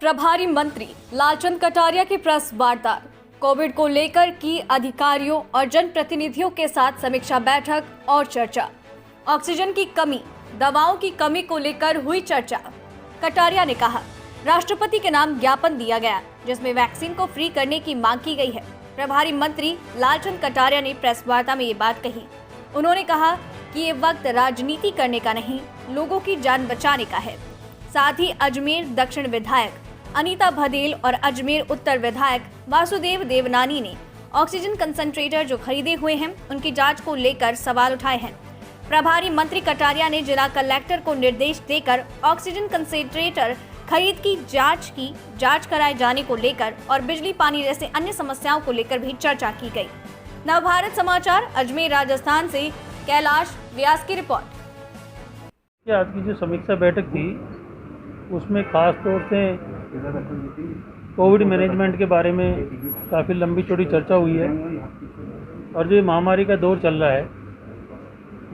प्रभारी मंत्री लालचंद कटारिया की प्रेस वार्ता। कोविड को लेकर की अधिकारियों और जनप्रतिनिधियों के साथ समीक्षा बैठक और चर्चा। ऑक्सीजन की कमी, दवाओं की कमी को लेकर हुई चर्चा। कटारिया ने कहा, राष्ट्रपति के नाम ज्ञापन दिया गया जिसमें वैक्सीन को फ्री करने की मांग की गई है। प्रभारी मंत्री लालचंद कटारिया ने प्रेस वार्ता में ये बात कही। उन्होंने कहा कि ये वक्त राजनीति करने का नहीं, लोगों की जान बचाने का है। साथ ही अजमेर दक्षिण विधायक अनीता भदेल और अजमेर उत्तर विधायक वासुदेव देवनानी ने ऑक्सीजन कंसंट्रेटर जो खरीदे हुए हैं उनकी जांच को लेकर सवाल उठाए हैं। प्रभारी मंत्री कटारिया ने जिला कलेक्टर को निर्देश देकर ऑक्सीजन कंसंट्रेटर खरीद की जांच कराए जाने को लेकर और बिजली पानी जैसे अन्य समस्याओं को लेकर भी चर्चा की गई। नवभारत समाचार अजमेर राजस्थान से कैलाश व्यास की रिपोर्ट। आज की जो समीक्षा बैठक थी उसमें खास तौर से कोविड मैनेजमेंट के बारे में काफ़ी लंबी चौड़ी चर्चा हुई है और जो महामारी का दौर चल रहा है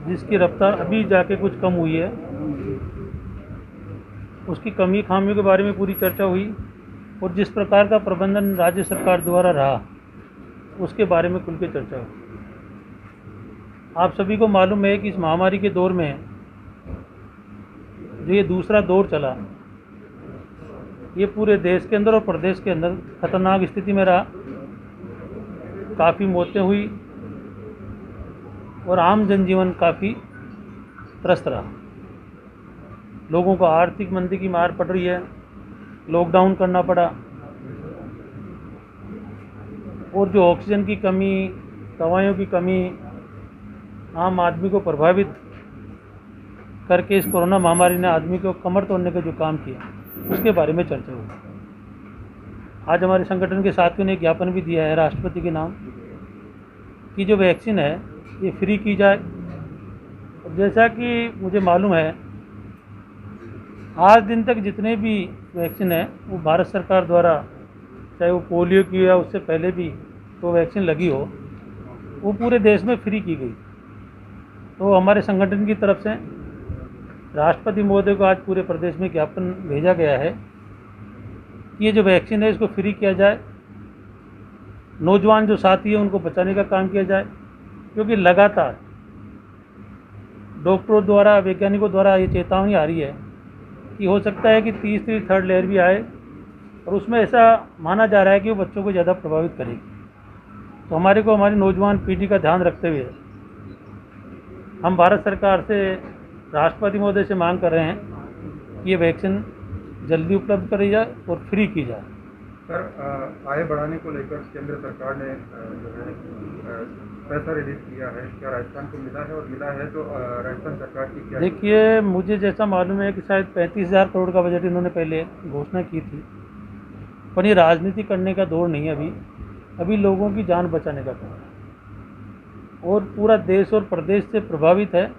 जिसकी रफ्तार अभी जाके कुछ कम हुई है, उसकी कमी खामियों के बारे में पूरी चर्चा हुई और जिस प्रकार का प्रबंधन राज्य सरकार द्वारा रहा उसके बारे में खुल के चर्चा हुई। आप सभी को मालूम है कि इस महामारी के दौर में जो ये दूसरा दौर चला, ये पूरे देश के अंदर और प्रदेश के अंदर खतरनाक स्थिति में रहा। काफ़ी मौतें हुई और आम जनजीवन काफ़ी त्रस्त रहा। लोगों को आर्थिक मंदी की मार पड़ रही है, लॉकडाउन करना पड़ा और जो ऑक्सीजन की कमी, दवाइयों की कमी आम आदमी को प्रभावित करके इस कोरोना महामारी ने आदमी को कमर तोड़ने का जो काम किया उसके बारे में चर्चा हुई। आज हमारे संगठन के साथियों ने ज्ञापन भी दिया है राष्ट्रपति के नाम कि जो वैक्सीन है ये फ्री की जाए। जैसा कि मुझे मालूम है आज दिन तक जितने भी वैक्सीन है वो भारत सरकार द्वारा, चाहे वो पोलियो की या उससे पहले भी तो वैक्सीन लगी हो, वो पूरे देश में फ्री की गई। तो हमारे संगठन की तरफ से राष्ट्रपति महोदय को आज पूरे प्रदेश में ज्ञापन भेजा गया है कि ये जो वैक्सीन है इसको फ्री किया जाए। नौजवान जो साथी है उनको बचाने का काम किया जाए, क्योंकि लगातार डॉक्टरों द्वारा, वैज्ञानिकों द्वारा ये चेतावनी आ रही है कि हो सकता है कि तीसरी थर्ड लहर भी आए और उसमें ऐसा माना जा रहा है कि वो बच्चों को ज़्यादा प्रभावित करेगी। तो हमारे को हमारी नौजवान पीढ़ी का ध्यान रखते हुए हम भारत सरकार से, राष्ट्रपति महोदय से मांग कर रहे हैं कि ये वैक्सीन जल्दी उपलब्ध करी जाए और फ्री की जाए। सर, आय बढ़ाने को लेकर केंद्र सरकार ने जो है पैसा रिलीज किया है, क्या राजस्थान को मिला है? और मिला है तो राजस्थान सरकार की क्या? देखिए, मुझे जैसा मालूम है कि शायद 35,000 करोड़ का बजट इन्होंने पहले घोषणा की थी, पर ये राजनीति करने का दौर नहीं है। अभी लोगों की जान बचाने का काम है और पूरा देश और प्रदेश से प्रभावित है।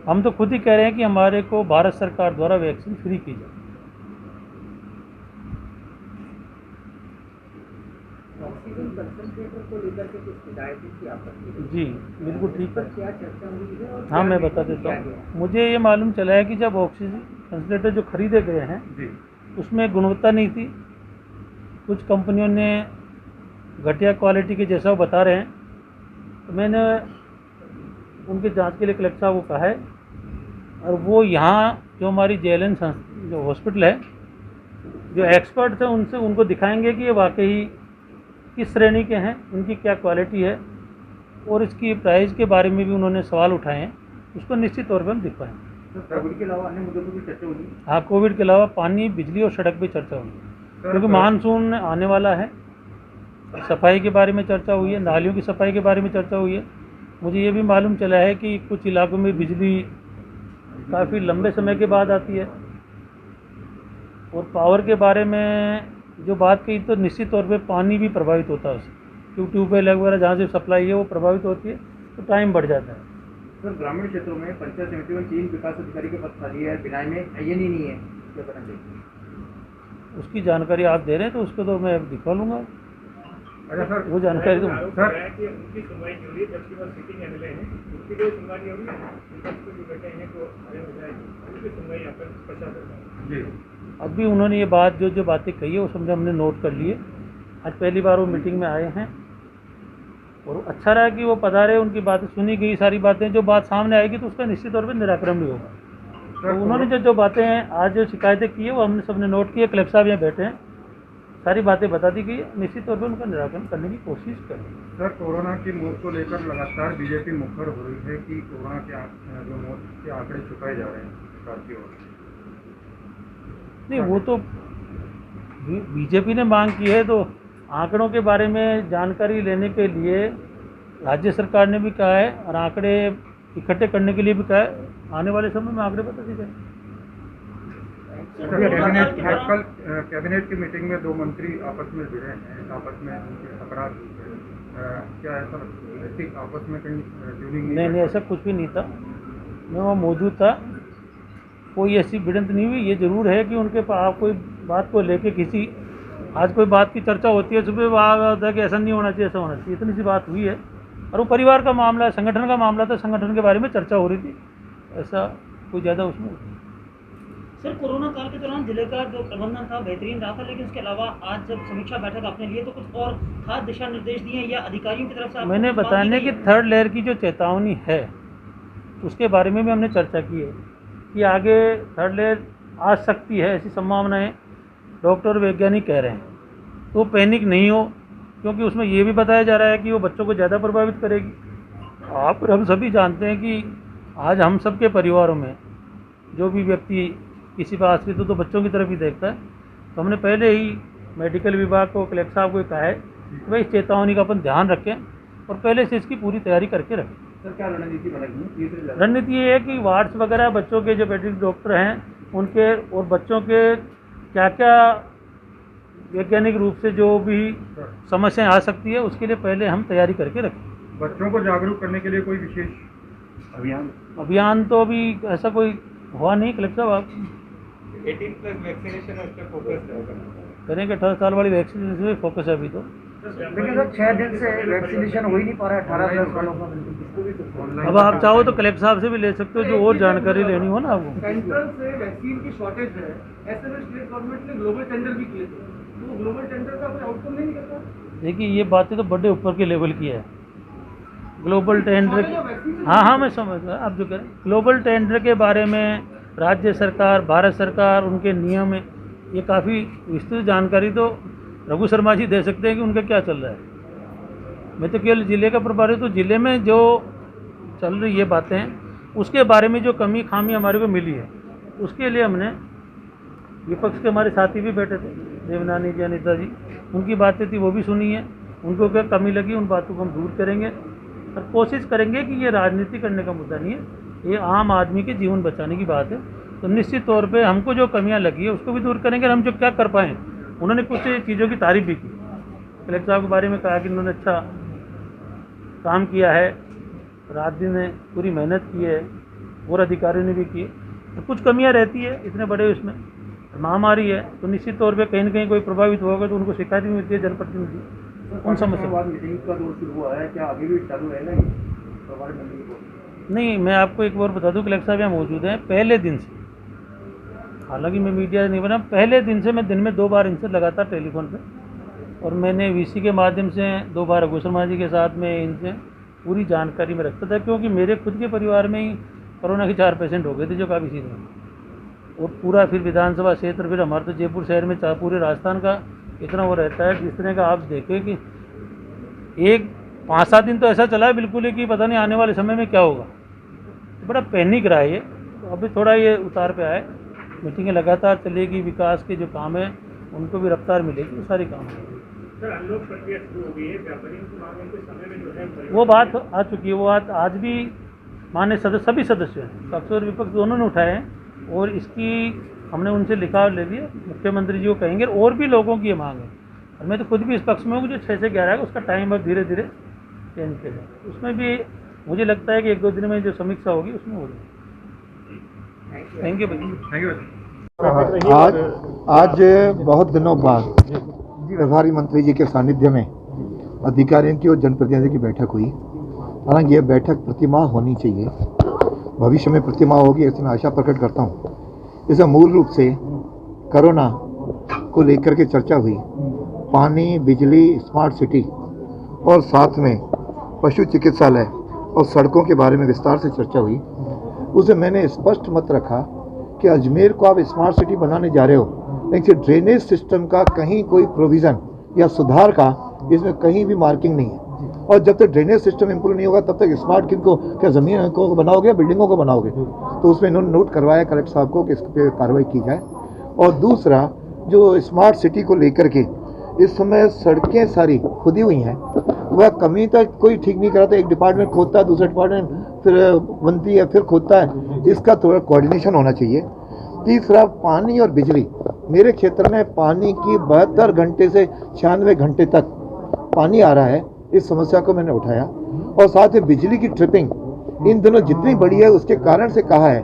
हम तो खुद ही कह रहे हैं कि हमारे को भारत सरकार द्वारा वैक्सीन फ्री की जाए। ऑक्सीजन कंसंट्रेटर को लेकर के कुछ हिदायतें की आपत्ति जी बिल्कुल ठीक है। क्या चर्चा हुई है? और हाँ, मैं बता देता हूँ। मुझे ये मालूम चला है कि जब ऑक्सीजन कंसंट्रेटर जो खरीदे गए हैं उसमें गुणवत्ता नहीं थी। कुछ कंपनियों ने घटिया क्वालिटी के जैसा वो बता रहे हैं, तो मैंने उनके जांच के लिए कलेक्टर साहब को कहा है और वो यहाँ जो हमारी JLN जो हॉस्पिटल है, जो एक्सपर्ट्स हैं उनको दिखाएंगे कि ये वाकई किस श्रेणी के हैं, उनकी क्या क्वालिटी है और इसकी प्राइस के बारे में भी उन्होंने सवाल उठाए हैं। उसको निश्चित तौर पर हम दिखवाएंगे। कोविड के अलावा अन्य मुद्दों पर भी चर्चा होगी? हाँ, कोविड के अलावा पानी, बिजली और सड़क भी चर्चा होगी, क्योंकि मानसून आने वाला है। सफाई के बारे में चर्चा हुई है, नालियों की सफाई के बारे में चर्चा हुई है। मुझे ये भी मालूम चला है कि कुछ इलाकों में बिजली काफ़ी लंबे समय के बाद आती है और पावर के बारे में जो बात कही तो निश्चित तौर पे पानी भी प्रभावित होता है उससे, क्योंकि ट्यूबवेल वगैरह जहाँ से सप्लाई है वो प्रभावित होती है तो टाइम बढ़ जाता है। सर, ग्रामीण क्षेत्रों में पंचायत समिति में 3 विकास अधिकारी के पद खाली है, बिनाई में IN ही नहीं है, क्या करना चाहिए? उसकी जानकारी आप दे रहे हैं तो उसको तो मैं दिखवा लूँगा। अच्छा सर, वो जानकारी तो सर उनकी सुनवाई नहीं हो रही है, जबकि वो सिटिंग MLA हैं, उसकी जो सुनवाई हो रही है, जो बैठे हैं तो उनकी सुनवाई यहाँ पर प्रशासन जी अभी उन्होंने ये बात जो बातें कही है वो समझे हमने नोट कर लिए। आज पहली बार वो मीटिंग में आए हैं और अच्छा रहा कि वो पधारे, उनकी बातें सुनी गई। सारी बातें जो बात सामने आएगी तो उसका निश्चित तौर पर निराकरण भी होगा। तो उन्होंने जो बातें हैं आज जो शिकायतें की है वो हमने सबने नोट की है। कलेक्टर साहब यहाँ बैठे हैं, सारी बातें बता दी गई है, निश्चित तौर पर उनका निराकरण करने की कोशिश करें। सर, कोरोना की मौत को लेकर लगातार बीजेपी मुखर हो रही है कि कोरोना के जो मौत के आंकड़े छुपाए जा रहे हैं सरकार की ओर। नहीं, वो तो बीजेपी ने मांग की है, तो आंकड़ों के बारे में जानकारी लेने के लिए राज्य सरकार ने भी कहा है और आंकड़े इकट्ठे करने के लिए भी कहा है। आने वाले समय में आंकड़े बता दी जाएंगे। कल कैबिनेट की मीटिंग में 2 मंत्री आपस में भिड़े हैं, आपस में उनकी तकरार हुई है। क्या ऐसा आपस में कहीं ट्यूनिंग नहीं, ऐसा कुछ भी नहीं था। मैं वहाँ मौजूद था, कोई ऐसी भिड़ंत नहीं हुई। ये जरूर है कि उनके पास कोई बात को लेके किसी आज कोई बात की चर्चा होती है, सुबह वहाँ होता है कि ऐसा नहीं होना चाहिए, ऐसा होना चाहिए, इतनी सी बात हुई है। और वो परिवार का मामला है, संगठन का मामला था, संगठन के बारे में चर्चा हो रही थी, ऐसा कोई ज़्यादा उसमें। सर, कोरोना काल के दौरान जिले का जो प्रबंधन था बेहतरीन रहा था, लेकिन उसके अलावा आज जब समीक्षा बैठक आपने ली है तो कुछ और खास दिशा निर्देश दिए हैं या अधिकारियों की तरफ से? मैंने बताने कि 3rd लेयर की जो चेतावनी है उसके बारे में भी हमने चर्चा की है कि आगे 3rd लेयर आ सकती है, ऐसी संभावनाएं डॉक्टर वैज्ञानिक कह रहे हैं। तो पैनिक नहीं हो, क्योंकि उसमें ये भी बताया जा रहा है कि वो बच्चों को ज़्यादा प्रभावित करेगी। आप और हम सभी जानते हैं कि आज हम सब के परिवारों में जो भी व्यक्ति किसी पर आश्रित हो तो बच्चों की तरफ ही देखता है। तो हमने पहले ही मेडिकल विभाग को, कलेक्टर साहब को कहा है कि भाई इस चेतावनी का अपन ध्यान रखें और पहले से इसकी पूरी तैयारी करके रखें। सर, क्या रणनीति बनाएगी? रणनीति ये है कि वार्ड्स वगैरह बच्चों के जो पेडियाट्रिक डॉक्टर हैं उनके और बच्चों के क्या क्या वैज्ञानिक रूप से जो भी समस्याएं आ सकती है उसके लिए पहले हम तैयारी करके रखें। बच्चों को जागरूक करने के लिए कोई विशेष अभियान तो अभी ऐसा कोई हुआ नहीं। कलेक्टर साहब आप 18+ वैक्सीनेशन उस पर फोकस करेंगे, 18 साल वाली वैक्सीनेशन पे फोकस है अभी तो। लेकिन सर 6 दिन से वैक्सीनेशन हो ही नहीं पा रहा है 18+ वालों का। अब आप चाहो तो कलेक्टर साहब से भी ले सकते हो, जो और जानकारी लेनी हो ना आपको। सेंट्रल से वैक्सीन की शॉर्टेज है, ऐसे में स्टेट गवर्नमेंट ने ग्लोबल टेंडर भी किए थे, तो ग्लोबल टेंडर का कोई आउटकम नहीं निकलता। देखिए, ये बातें तो बड़े ऊपर के लेवल की है। ग्लोबल टेंडर, हाँ मैं समझ रहा, आप जो करें ग्लोबल टेंडर के बारे में राज्य सरकार, भारत सरकार, उनके नियम है, ये काफ़ी विस्तृत जानकारी तो रघु शर्मा जी दे सकते हैं कि उनका क्या चल रहा है। मैं तो केवल ज़िले का प्रभारी, तो ज़िले में जो चल रही ये बातें हैं उसके बारे में जो कमी खामी हमारे को मिली है उसके लिए हमने विपक्ष के हमारे साथी भी बैठे थे, देवनानी जी, अनिता जी, उनकी बातें थी वो भी सुनी है। उनको क्या कमी लगी उन बातों को हम दूर करेंगे और कोशिश करेंगे कि ये राजनीति करने का मुद्दा नहीं है, ये आम आदमी के जीवन बचाने की बात है। तो निश्चित तौर पे हमको जो कमियां लगी है उसको भी दूर करेंगे और हम जो क्या कर पाएँ। उन्होंने कुछ चीज़ों की तारीफ भी की, कलेक्टर साहब के बारे में कहा कि उन्होंने अच्छा काम किया है, रात दिन में पूरी मेहनत की है, और अधिकारियों ने भी की। तो कुछ कमियां रहती है, इतने बड़े उसमें महामारी है, तो निश्चित तौर पे कहीं न कहीं कोई प्रभावित होगा तो उनको शिकायत भी मिलती है जनप्रतिनिधि उन समस्या। मीटिंग का दौर शुरू हुआ है, क्या आगे भी चालू रहेगा ये प्रभारी मंत्री को? नहीं, मैं आपको एक बार बता दूं, कलेक्टर साहब यहाँ मौजूद हैं पहले दिन से। हालांकि मैं मीडिया नहीं बना, पहले दिन से मैं दिन में 2 बार इनसे लगातार टेलीफोन पे, और मैंने वीसी के माध्यम से 2 बार रघु शर्मा जी के साथ में इनसे पूरी जानकारी में रखता था, क्योंकि मेरे खुद के परिवार में ही कोरोना के 4 पेशेंट हो गए थे जो काफ़ी सीरियस। और पूरा फिर विधानसभा क्षेत्र, फिर हमारे तो जयपुर शहर में पूरे राजस्थान का इतना वो रहता है, जिस तरह का आप देखें कि एक 5-7 दिन तो ऐसा चला है बिल्कुल ही कि पता नहीं आने वाले समय में क्या होगा। तो बड़ा पैनिक रहा है ये, तो अभी थोड़ा ये उतार पे आए। मीटिंगें लगातार चलेगी, विकास के जो काम है उनको भी रफ्तार मिलेगी, सारी काम होगी। सर, अनलॉक प्रक्रिया शुरू हो गई है, व्यापारियों की मांग है, कुछ समय में जो है वो बात आ चुकी है, वो बात आज भी माननीय सभी सदस्य हैं, पक्ष और विपक्ष दोनों ने उठाए हैं, और इसकी हमने उनसे लिखा ले लिया, मुख्यमंत्री जी को कहेंगे, और भी लोगों की ये मांग है। और मैं तो खुद भी इस पक्ष में हूँ, जो 6 से 11 है उसका टाइम अब धीरे धीरे चेंज किया जाए। उसमें भी मुझे लगता है कि 1-2 दिन में जो समीक्षा होगी उसमें होगी। थैंक यू भाई। आज बहुत दिनों बाद प्रभारी मंत्री जी के सानिध्य में अधिकारियों की और जनप्रतिनिधियों की बैठक हुई। हालांकि यह बैठक प्रतिमाह होनी चाहिए, भविष्य में प्रतिमाह होगी ऐसी मैं आशा प्रकट करता हूँ। इसमें मूल रूप से कोरोना को लेकर के चर्चा हुई, पानी, बिजली, स्मार्ट सिटी और साथ में पशु चिकित्सालय और सड़कों के बारे में विस्तार से चर्चा हुई, उसे मैंने स्पष्ट मत रखा कि अजमेर को आप स्मार्ट सिटी बनाने जा रहे हो, लेकिन ड्रेनेज सिस्टम का कहीं कोई प्रोविज़न या सुधार का इसमें कहीं भी मार्किंग नहीं है। और जब तक ड्रेनेज सिस्टम इम्प्रूव नहीं होगा तब तक स्मार्ट किनको, क्या ज़मीन को बनाओगे, बिल्डिंगों को बनाओगे? तो उसमें इन्होंने नोट करवाया कलेक्टर साहब को कि इस पर कार्रवाई की जाए। और दूसरा, जो स्मार्ट सिटी को लेकर के इस समय सड़कें सारी खुदी हुई हैं, वह कमी तक कोई ठीक नहीं कराता। एक डिपार्टमेंट खोदता है, दूसरा डिपार्टमेंट फिर बनती है, फिर खोदता है। इसका थोड़ा कोऑर्डिनेशन होना चाहिए। तीसरा, पानी और बिजली। मेरे क्षेत्र में पानी की 72 घंटे से 96 घंटे तक पानी आ रहा है, इस समस्या को मैंने उठाया। और साथ ही बिजली की ट्रिपिंग इन दोनों जितनी बड़ी है उसके कारण से कहा है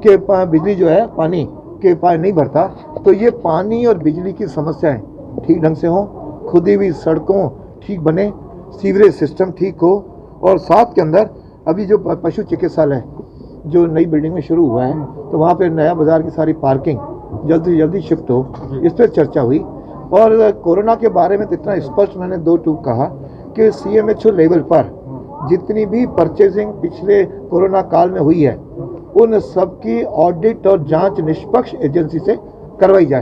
कि बिजली जो है पानी के पानी नहीं भरता। तो ये पानी और बिजली की समस्याएं ठीक ढंग से हों, खुदी हुई सड़कों ठीक बने, सीवरेज सिस्टम ठीक हो, और साथ के अंदर अभी जो पशु चिकित्सालय जो नई बिल्डिंग में शुरू हुआ है, तो वहाँ पे नया बाज़ार की सारी पार्किंग जल्दी से जल्दी शिफ्ट हो, इस पर चर्चा हुई। और कोरोना के बारे में तो इतना स्पष्ट मैंने 2 टूक कहा कि CMHO लेवल पर जितनी भी परचेजिंग पिछले कोरोना काल में हुई है, उन सब की ऑडिट और जांच निष्पक्ष एजेंसी से करवाई जाए,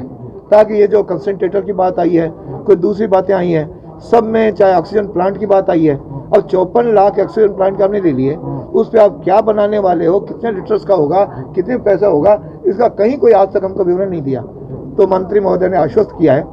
ताकि ये जो कंसंट्रेटर की बात आई है, कोई दूसरी बातें आई हैं, सब में चाहे ऑक्सीजन प्लांट की बात आई है, अब 54 लाख ऑक्सीजन प्लांट का हमने ले लिए, उस पर आप क्या बनाने वाले हो, कितने लीटर्स का होगा, कितने पैसा होगा, इसका कहीं कोई आज तक हमको विवरण नहीं दिया। तो मंत्री महोदय ने आश्वस्त किया है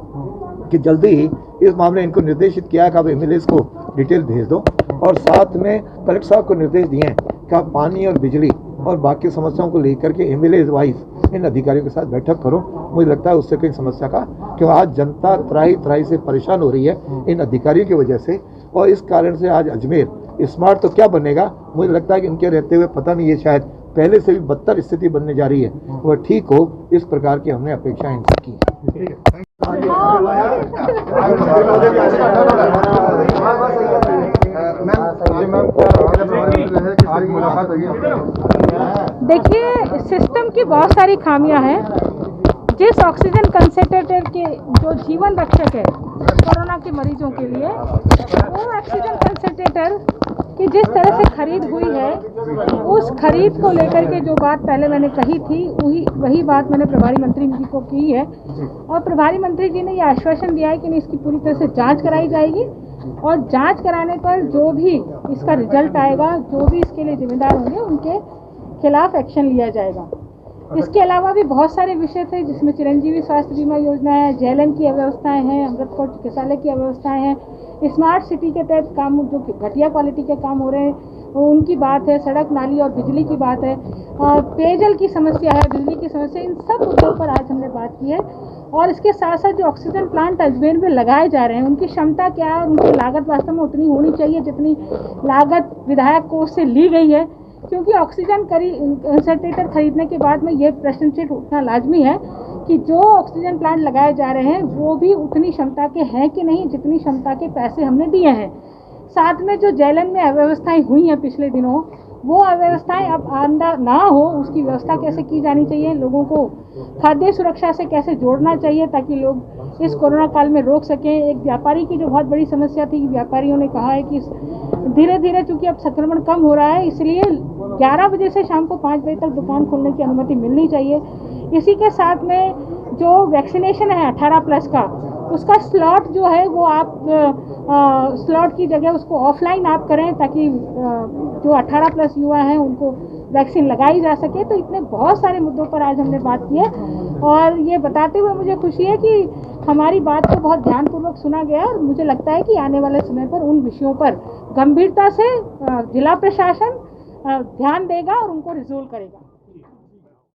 कि जल्दी ही इस मामले इनको निर्देशित किया है कि आप MLAs को डिटेल भेज दो, और साथ में कलेक्टर साहब को निर्देश दिए हैं कि आप पानी और बिजली और बाकी समस्याओं को लेकर के MLAs वाइज इन अधिकारियों के साथ बैठक करो। मुझे लगता है उससे कोई समस्या का, क्यों आज जनता त्राही से परेशान हो रही है इन अधिकारियों की वजह से, और इस कारण से आज अजमेर स्मार्ट तो क्या बनेगा, मुझे लगता है कि इनके रहते हुए पता नहीं, ये शायद पहले से भी बदतर स्थिति बनने जा रही है, वह ठीक हो, इस प्रकार की हमने अपेक्षाएं इनसे की है। देखिए, सिस्टम की बहुत सारी खामियां हैं। जिस ऑक्सीजन कंसंट्रेटर के जो जीवन रक्षक है कोरोना के मरीजों के लिए, वो ऑक्सीजन कंसंट्रेटर की जिस तरह से खरीद हुई है, उस खरीद को लेकर के जो बात पहले मैंने कही थी, वही बात मैंने प्रभारी मंत्री जी को की है, और प्रभारी मंत्री जी ने ये आश्वासन दिया है कि इसकी पूरी तरह से जांच कराई जाएगी, और जांच कराने पर जो भी इसका रिजल्ट आएगा, जो भी इसके लिए जिम्मेदार होंगे, उनके खिलाफ एक्शन लिया जाएगा। इसके अलावा भी बहुत सारे विषय थे, जिसमें चिरंजीवी स्वास्थ्य बीमा योजना है, JLN की अव्यवस्थाएं हैं, अमृतकोट चिकित्सालय की अव्यवस्थाएं हैं, स्मार्ट सिटी के तहत काम जो घटिया क्वालिटी के काम हो रहे हैं उनकी बात है, सड़क नाली और बिजली की बात है, पेयजल की समस्या है, बिजली की समस्या, इन सब मुद्दों पर आज हमने बात की है। और इसके साथ साथ जो ऑक्सीजन प्लांट अजमेर में लगाए जा रहे हैं, उनकी क्षमता क्या है, उनकी लागत वास्तव में उतनी होनी चाहिए जितनी लागत विधायक कोष से ली गई है, क्योंकि ऑक्सीजन कंसंट्रेटर खरीदने के बाद में ये प्रश्न चिन्ह उठना लाजमी है कि जो ऑक्सीजन प्लांट लगाए जा रहे हैं वो भी उतनी क्षमता के हैं कि नहीं जितनी क्षमता के पैसे हमने दिए हैं। साथ में जो JLN में अव्यवस्थाएं हुई हैं पिछले दिनों, वो अव्यवस्थाएं अब आंदा ना हो, उसकी व्यवस्था कैसे की जानी चाहिए, लोगों को खाद्य सुरक्षा से कैसे जोड़ना चाहिए ताकि लोग इस कोरोना काल में रोक सकें। एक व्यापारी की जो बहुत बड़ी समस्या थी, व्यापारियों ने कहा है कि धीरे धीरे चूँकि अब संक्रमण कम हो रहा है, इसलिए 11 बजे से शाम को 5 बजे तक दुकान खोलने की अनुमति मिलनी चाहिए। इसी के साथ में जो वैक्सीनेशन है 18+ का, उसका स्लॉट जो है वो आप स्लॉट की जगह उसको ऑफलाइन आप करें, ताकि जो 18+ युवा हैं उनको वैक्सीन लगाई जा सके। तो इतने बहुत सारे मुद्दों पर आज हमने बात की है, और ये बताते हुए मुझे खुशी है कि हमारी बात को बहुत ध्यानपूर्वक सुना गया, और मुझे लगता है कि आने वाले समय पर उन विषयों पर गंभीरता से जिला प्रशासन ध्यान देगा और उनको रिजोल्व करेगा।